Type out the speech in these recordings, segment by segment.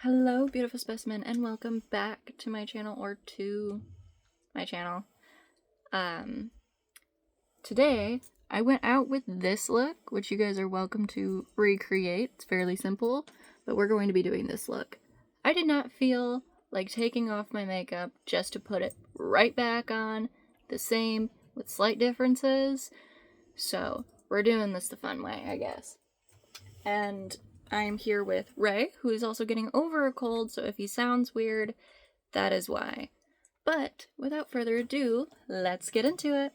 Hello, beautiful specimen, and welcome back to my channel or to my channel. Today I went out with this look, which you guys are welcome to recreate. It's fairly simple, but we're going to be doing this look. I did not feel like taking off my makeup just to put it right back on, the same with slight differences. So we're doing this the fun way, I guess. And I'm here with Ray, who is also getting over a cold, so if he sounds weird, that is why. But without further ado, let's get into it.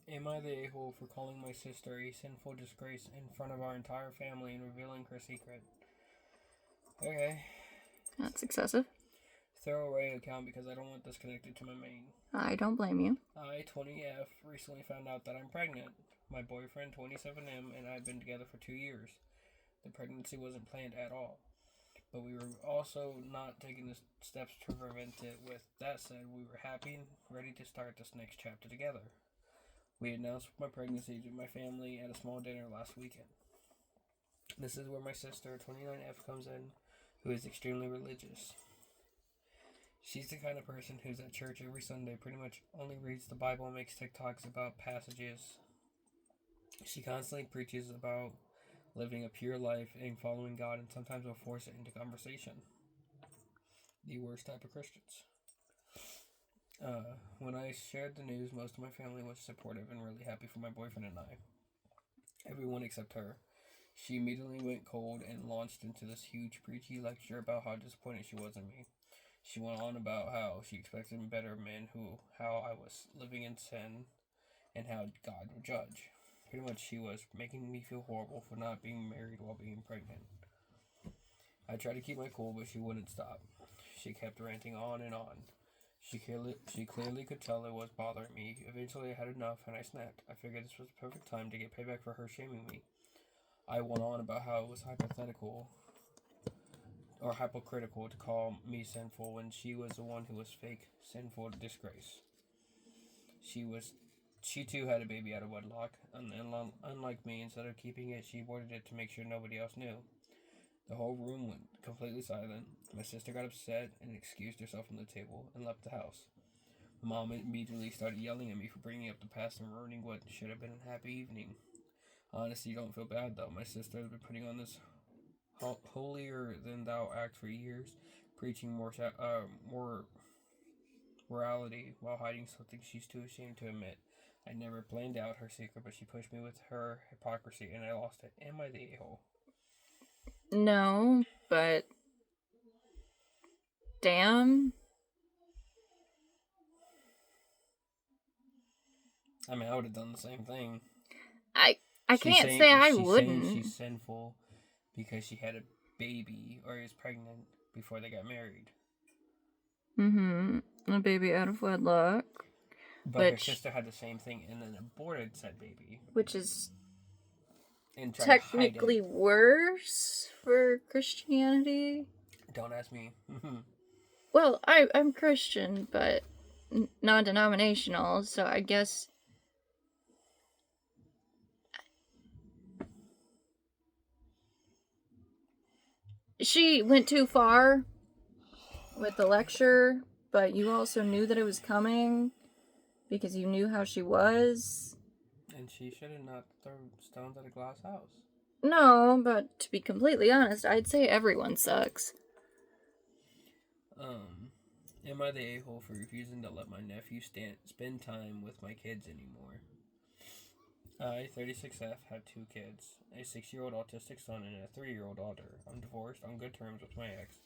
Am I the a-hole for calling my sister a sinful disgrace in front of our entire family and revealing her secret? Okay. That's excessive. Throw away account because I don't want this connected to my main. I don't blame you. I, 20F, recently found out that I'm pregnant. My boyfriend, 27M, and I have been together for 2 years. The pregnancy wasn't planned at all. But we were also not taking the steps to prevent it. With that said, we were happy and ready to start this next chapter together. We announced my pregnancy to my family at a small dinner last weekend. This is where my sister, 29F, comes in, who is extremely religious. She's the kind of person who's at church every Sunday, pretty much only reads the Bible and makes TikToks about passages. She constantly preaches about living a pure life and following God, and sometimes will force it into conversation. The worst type of Christians. When I shared the news, most of my family was supportive and really happy for my boyfriend and I. Everyone except her. She immediately went cold and launched into this huge preachy lecture about how disappointed she was in me. She went on about how she expected better men, how I was living in sin, and how God would judge. Pretty much she was making me feel horrible for not being married while being pregnant. I tried to keep my cool, but she wouldn't stop. She kept ranting on and on. She clearly could tell it was bothering me. Eventually I had enough and I snapped. I figured this was the perfect time to get payback for her shaming me. I went on about how it was hypocritical to call me sinful when she was the one who was fake sinful disgrace. She too had a baby out of wedlock, and unlike me, instead of keeping it, she aborted it to make sure nobody else knew. The whole room went completely silent. My sister got upset and excused herself from the table and left the house. Mom immediately started yelling at me for bringing up the past and ruining what should have been a happy evening. Honestly, don't feel bad though. My sister has been putting on this holier than thou act for years, preaching more morality while hiding something she's too ashamed to admit. I never blamed out her secret, but she pushed me with her hypocrisy, and I lost it. Am I the a-hole? No, but damn. I mean, I would have done the same thing. I can't say I she's wouldn't. saying she's sinful because she had a baby or is pregnant before they got married. A baby out of wedlock. But her sister had the same thing and then aborted said baby. Which is and technically worse for Christianity. Don't ask me. Well, I'm Christian, but non-denominational, so I guess she went too far with the lecture, but you also knew that it was coming because you knew how she was. And she should have not thrown stones at a glass house. No, but to be completely honest, I'd say everyone sucks. Am I the a-hole for refusing to let my nephew spend time with my kids anymore? I, 36F, have 2 kids, a 6-year-old autistic son and a 3-year-old daughter. I'm divorced, on good terms with my ex,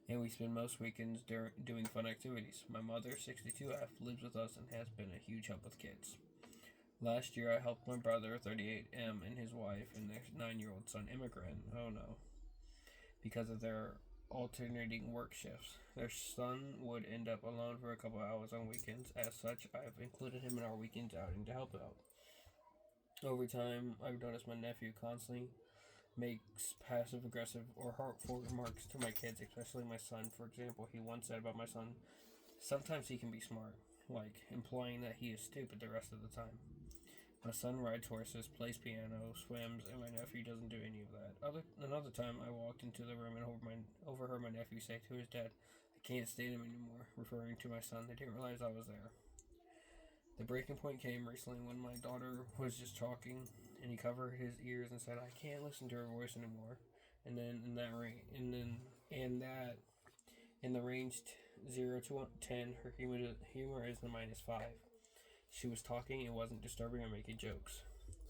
and we spend most weekends doing fun activities. My mother, 62F, lives with us and has been a huge help with kids. Last year, I helped my brother, 38M, and his wife and their 9-year-old son immigrant. Oh no. Because of their alternating work shifts. Their son would end up alone for a couple hours on weekends. As such, I've included him in our weekends outing to help out. Over time, I've noticed my nephew constantly makes passive-aggressive or hurtful remarks to my kids, especially my son. For example, he once said about my son, sometimes he can be smart, like implying that he is stupid the rest of the time. My son rides horses, plays piano, swims, and my nephew doesn't do any of that. Another time, I walked into the room and overheard my nephew say to his dad, "I can't stand him anymore," referring to my son. They didn't realize I was there. The breaking point came recently when my daughter was just talking, and he covered his ears and said, "I can't listen to her voice anymore." And then in that range, in the range 0 to 10, her humor is the -5. She was talking and wasn't disturbing or making jokes.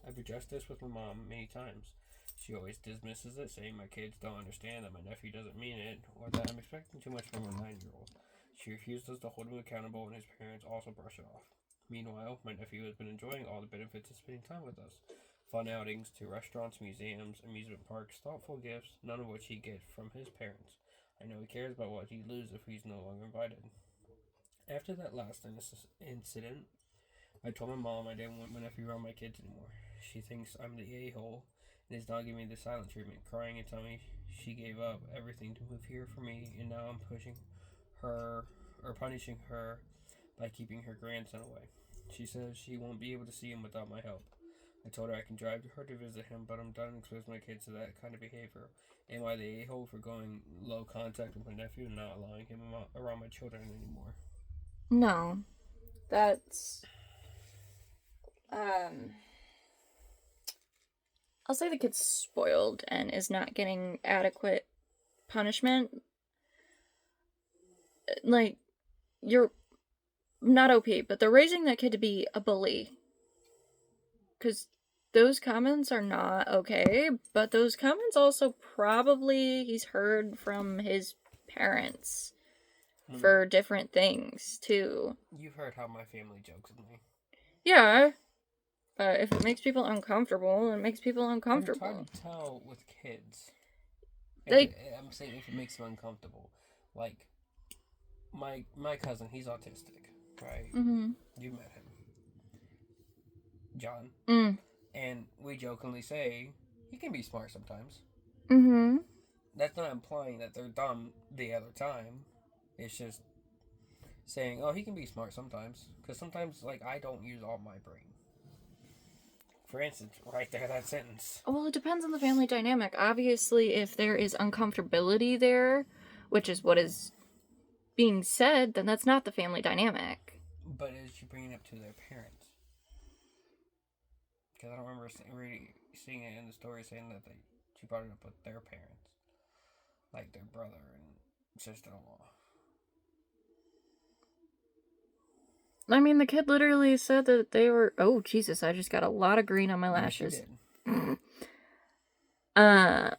I've addressed this with my mom many times. She always dismisses it, saying my kids don't understand that my nephew doesn't mean it, or that I'm expecting too much from a 9-year-old. She refuses to hold him accountable, and his parents also brush it off. Meanwhile, my nephew has been enjoying all the benefits of spending time with us. Fun outings to restaurants, museums, amusement parks, thoughtful gifts, none of which he gets from his parents. I know he cares about what he'd lose if he's no longer invited. After that last incident, I told my mom I didn't want my nephew around my kids anymore. She thinks I'm the a-hole and is not giving me the silent treatment, crying and telling me she gave up everything to move here for me, and now I'm punishing her by keeping her grandson away. She says she won't be able to see him without my help. I told her I can drive her to visit him, but I'm done exposing my kids to that kind of behavior. Am I the a-hole for going low contact with my nephew and not allowing him around my children anymore? No. That's... I'll say the kid's spoiled and is not getting adequate punishment. Like, you're not OP, but they're raising that kid to be a bully. Because those comments are not okay, but those comments also probably he's heard from his parents for different things, too. You've heard how my family jokes with me. Yeah. If it makes people uncomfortable, it makes people uncomfortable. It's hard to tell with kids. I'm saying if it makes them uncomfortable. Like, my cousin, he's autistic, right? Mm-hmm. You met him. John. Mm. And we jokingly say, he can be smart sometimes. Mm-hmm. That's not implying that they're dumb the other time. It's just saying, oh, he can be smart sometimes. Because sometimes, like, I don't use all my brain. For instance, right there, that sentence. Well, it depends on the family dynamic. Obviously, if there is uncomfortability there, which is what is being said, then that's not the family dynamic. But is you bringing it up to their parents? Because I don't remember seeing it in the story saying that she brought it up with their parents. Like their brother and sister-in-law. I mean, the kid literally said that they were... Oh, Jesus, I just got a lot of green on my lashes. Yes, you did.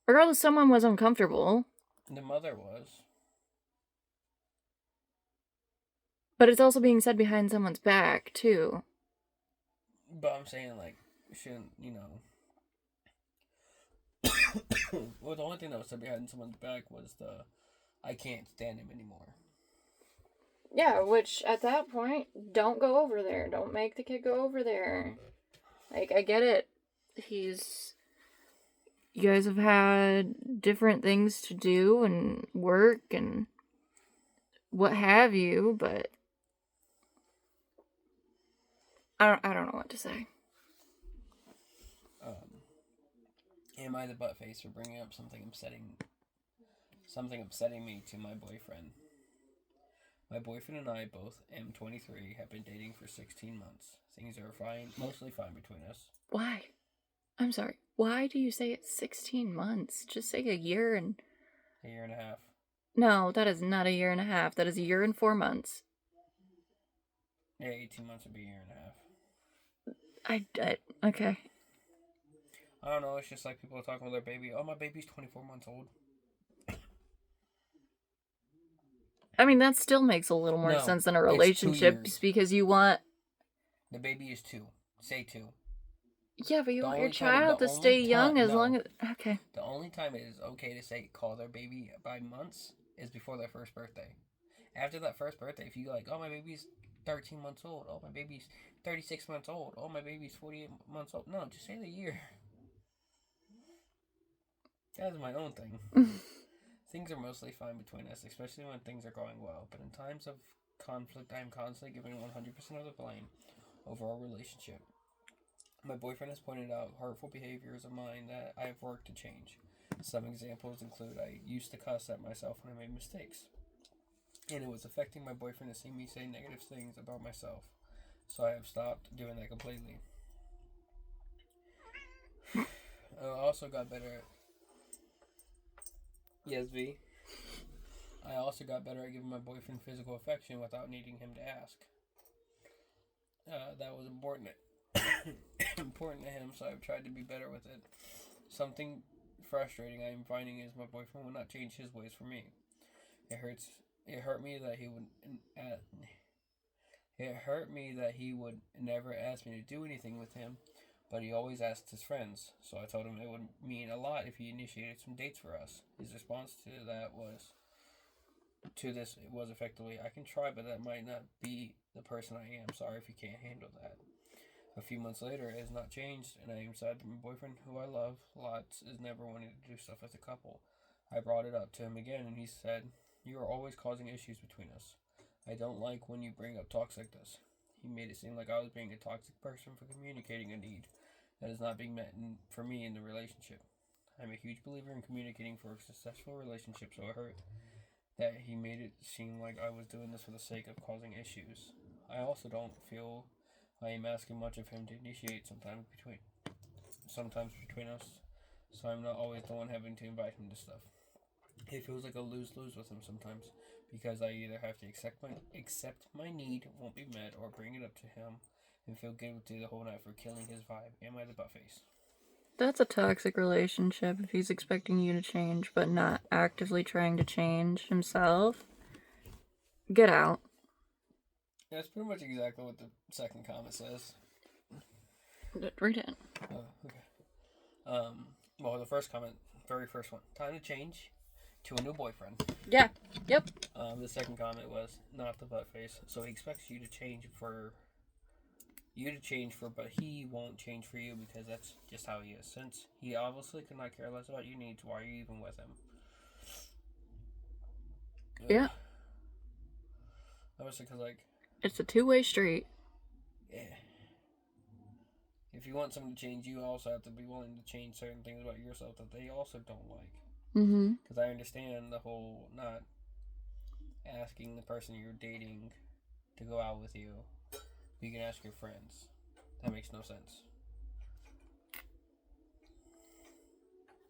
Regardless, someone was uncomfortable. The mother was. But it's also being said behind someone's back, too. But I'm saying, like, shouldn't, you know... Well, the only thing that was said behind someone's back was I can't stand him anymore. Yeah, which, at that point, don't go over there. Don't make the kid go over there. Like, I get it. You guys have had different things to do and work and what have you, but... I don't know what to say. Am I the butt face for bringing up something upsetting me to my boyfriend? My boyfriend and I, both M23, have been dating for 16 months. Things are mostly fine between us. Why? I'm sorry. Why do you say it's 16 months? Just say a year and... A year and a half. No, that is not a year and a half. That is a year and 4 months. Yeah, 18 months would be a year and a half. Okay. I don't know, it's just like people are talking with their baby. Oh, my baby's 24 months old. I mean, that still makes a little more sense than a relationship because you want... The baby is 2. Say 2. Yeah, but you want your child to stay young as long as... Okay. The only time it is okay to call their baby by months is before their first birthday. After that first birthday, if you like, oh, my baby's 13 months old. Oh, my baby's 36 months old. Oh, my baby's 48 months old. No, just say the year. That's my own thing. Things are mostly fine between us, especially when things are going well, but in times of conflict, I am constantly giving 100% of the blame over our relationship. My boyfriend has pointed out hurtful behaviors of mine that I have worked to change. Some examples include I used to cuss at myself when I made mistakes, and it was affecting my boyfriend to see me say negative things about myself, so I have stopped doing that completely. I also got better at. Yes, V. I also got better at giving my boyfriend physical affection without needing him to ask. That was important important to him, so I've tried to be better with it. Something frustrating I am finding is my boyfriend will not change his ways for me. It hurts. It hurt me that he would. It hurt me that he would never ask me to do anything with him, but he always asked his friends. So I told him it would mean a lot if he initiated some dates for us. His response was effectively, "I can try, but that might not be the person I am. Sorry if you can't handle that." A few months later, it has not changed, and I am sad that my boyfriend, who I love lots, is never wanting to do stuff as a couple. I brought it up to him again, and he said, "You are always causing issues between us. I don't like when you bring up talks like this." He made it seem like I was being a toxic person for communicating a need that is not being met for me in the relationship. I'm a huge believer in communicating for a successful relationship, so it hurt that he made it seem like I was doing this for the sake of causing issues. I also don't feel I am asking much of him to initiate sometimes between us, so I'm not always the one having to invite him to stuff. It feels like a lose-lose with him sometimes, because I either have to accept my need won't be met, or bring it up to him and feel guilty the whole night for killing his vibe. Am I the butt face? That's a toxic relationship if he's expecting you to change but not actively trying to change himself. Get out. That's pretty much exactly what the second comment says. Read it. Oh, okay. Well, the first comment, very first one. Time to change to a new boyfriend. Yeah. Yep. The second comment was not the butt face. So he expects you to change for, but he won't change for you because that's just how he is. Since he obviously could not care less about your needs, why are you even with him? Yeah. Obviously, because, like, it's a two-way street. Yeah. If you want someone to change, you also have to be willing to change certain things about yourself that they also don't like. Mm-hmm. Because I understand the whole not asking the person you're dating to go out with you. You can ask your friends. That makes no sense.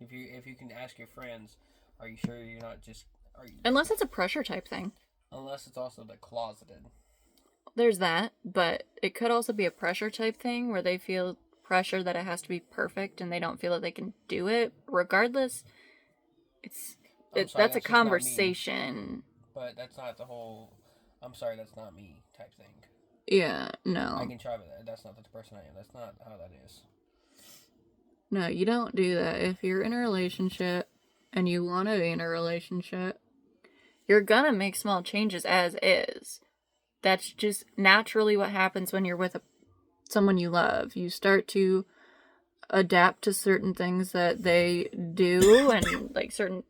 If you can ask your friends, are you sure you're not just... Unless it's a pressure type thing. Unless it's also the closeted. There's that, but it could also be a pressure type thing where they feel pressure that it has to be perfect and they don't feel that they can do it. Regardless, that's a conversation. But that's not the whole, "I'm sorry, that's not me" type thing. Yeah, no. I can try with that. That's not the person I am. That's not how that is. No, you don't do that. If you're in a relationship and you want to be in a relationship, you're gonna make small changes as is. That's just naturally what happens when you're with someone you love. You start to adapt to certain things that they do and like certain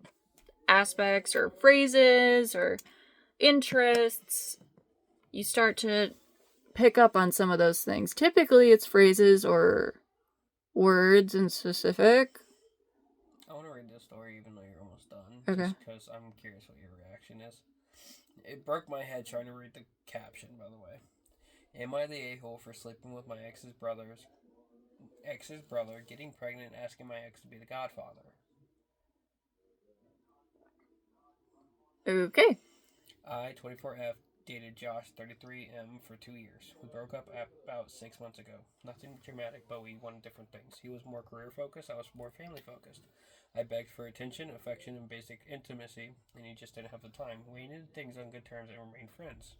aspects or phrases or interests. You start to pick up on some of those things. Typically, it's phrases or words in specific. I want to read this story even though you're almost done. Okay. Just because I'm curious what your reaction is. It broke my head trying to read the caption, by the way. Am I the a-hole for sleeping with my ex's brother, getting pregnant, and asking my ex to be the godfather? Okay. I, 24F, dated Josh, 33M, for 2 years. We broke up about 6 months ago. Nothing dramatic, but we wanted different things. He was more career-focused, I was more family-focused. I begged for attention, affection, and basic intimacy, and he just didn't have the time. We ended things on good terms and remained friends.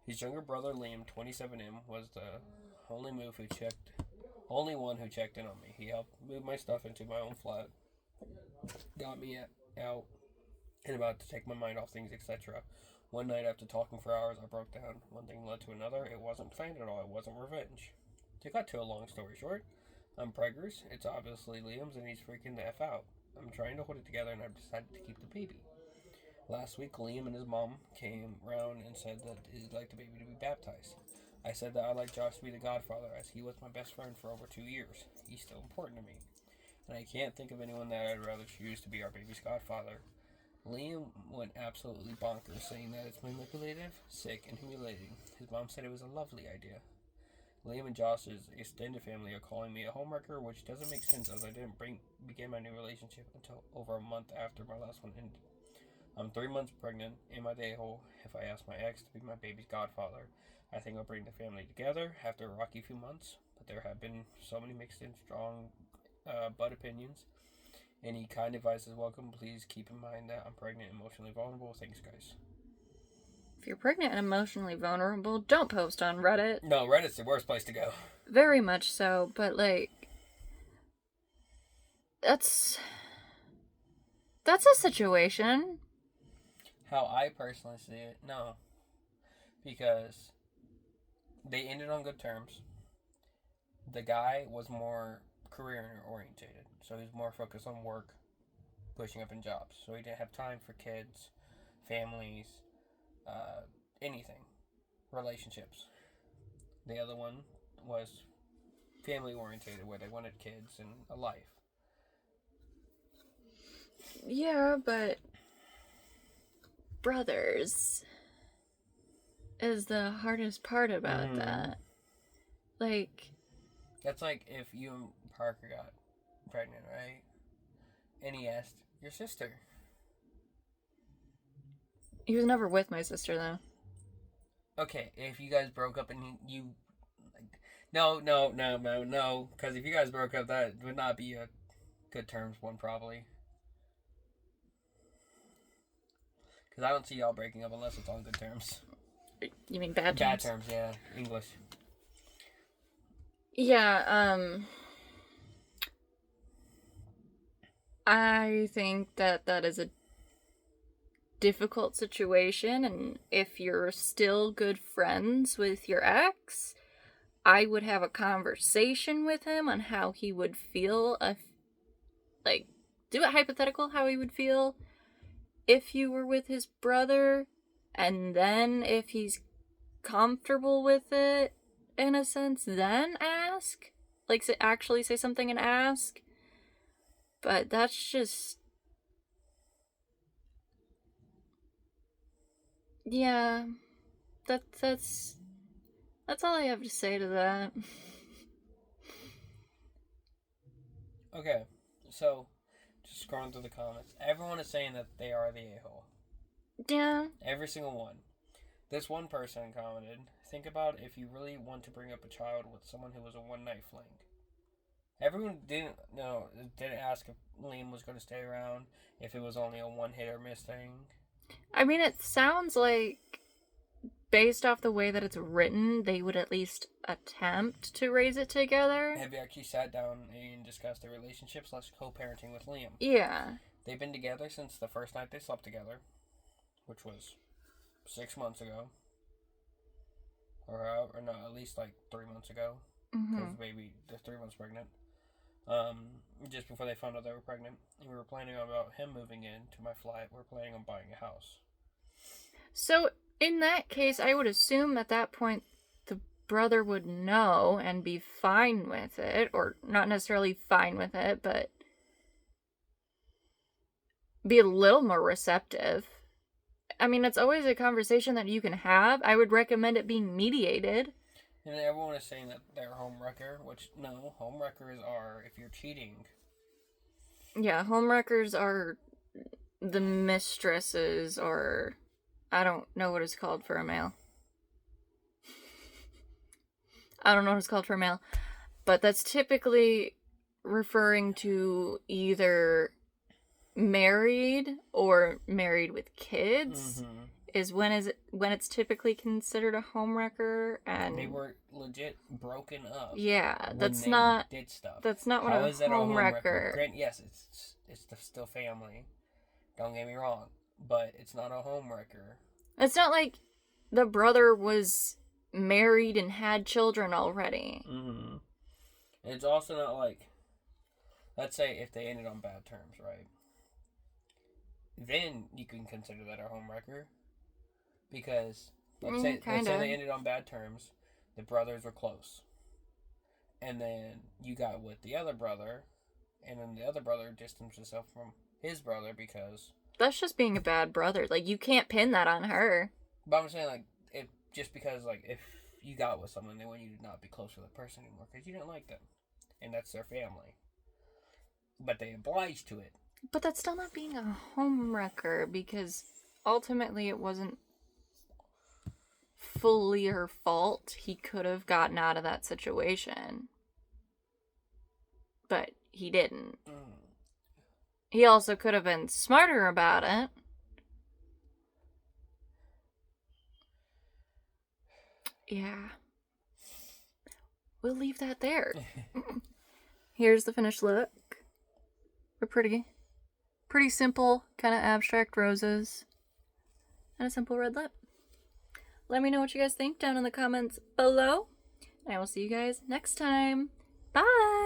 His younger brother, Liam, 27M, was the only one who checked in on me. He helped move my stuff into my own flat, got me out and about to take my mind off things, etc. One night, after talking for hours, I broke down. One thing led to another. It wasn't planned at all. It wasn't revenge. To cut to a long story short, I'm preggers. It's obviously Liam's, and he's freaking the F out. I'm trying to hold it together, and I've decided to keep the baby. Last week, Liam and his mom came round and said that he'd like the baby to be baptized. I said that I'd like Josh to be the godfather, as he was my best friend for over 2 years. He's still important to me, and I can't think of anyone that I'd rather choose to be our baby's godfather. Liam went absolutely bonkers, saying that it's manipulative, sick, and humiliating. His mom said it was a lovely idea. Liam and Josh's extended family are calling me a homewrecker, which doesn't make sense as I didn't begin my new relationship until over a month after my last one ended. I'm 3 months pregnant. Am I the a-hole if I ask my ex to be my baby's godfather? I think I'll bring the family together after a rocky few months, but there have been so many mixed and strong butt opinions. Any kind advice is welcome. Please keep in mind that I'm pregnant and emotionally vulnerable. Thanks, guys. If you're pregnant and emotionally vulnerable, don't post on Reddit. No, Reddit's the worst place to go. Very much so, but like, that's a situation. How I personally see it, no. Because they ended on good terms. The guy was more career orientated, so he's more focused on work, pushing up in jobs. So he didn't have time for kids, families, anything, relationships. The other one was family orientated, where they wanted kids and a life. Yeah, but brothers is the hardest part about that. Like, that's like if you and Parker got pregnant, right? And he asked your sister. He was never with my sister, though. Okay, if you guys broke up and you like, no, because if you guys broke up, that would not be a good terms one, probably. Because I don't see y'all breaking up unless it's on good terms. You mean bad terms? Bad terms, yeah. English. Yeah, I think that is a difficult situation, and if you're still good friends with your ex, I would have a conversation with him on how he would feel do it hypothetical, how he would feel if you were with his brother, and then if he's comfortable with it, in a sense, then ask. Actually say something and ask. But that's just... Yeah. That's all I have to say to that. Okay, so, just scrolling through the comments. Everyone is saying that they are the a-hole. Yeah. Every single one. This one person commented, think about if you really want to bring up a child with someone who was a one-night fling. Everyone didn't ask if Liam was going to stay around, if it was only a one-hit-or-miss thing. I mean, it sounds like, based off the way that it's written, they would at least attempt to raise it together. Have you actually sat down and discussed their relationship / co-parenting with Liam? Yeah. They've been together since the first night they slept together, which was 6 months ago. Or at least 3 months ago. Because the baby, they're 3 months pregnant. Just before they found out they were pregnant. And we were planning about him moving into my flat. We're planning on buying a house. So, in that case, I would assume at that point the brother would know and be fine with it. Or not necessarily fine with it, but be a little more receptive. I mean, it's always a conversation that you can have. I would recommend it being mediated. And everyone is saying that they're homewrecker, which, no, homewreckers are if you're cheating. Yeah, homewreckers are the mistresses, or I don't know what it's called for a male. I don't know what it's called for a male. But that's typically referring to either married or married with kids. Is when it's typically considered a homewrecker, and they were legit broken up. Yeah, that's not did stuff. That's not what How a is that homewrecker. Yes, it's still family. Don't get me wrong, but it's not a homewrecker. It's not like the brother was married and had children already. And it's also not like let's say if they ended on bad terms, right? Then you can consider that a homewrecker. Because let's say they ended on bad terms, the brothers were close. And then you got with the other brother, and then the other brother distanced himself from his brother because That's just being a bad brother. Like, you can't pin that on her. But I'm saying, like, if just because, like, if you got with someone, they want you to not be close with a person anymore because you didn't like them, and that's their family. But they obliged to it. But that's still not being a homewrecker because ultimately it wasn't fully her fault. He could have gotten out of that situation. But he didn't. He also could have been smarter about it. Yeah. We'll leave that there. Here's the finished look. We're pretty simple, kind of abstract roses. And a simple red lip. Let me know what you guys think down in the comments below. And I will see you guys next time. Bye!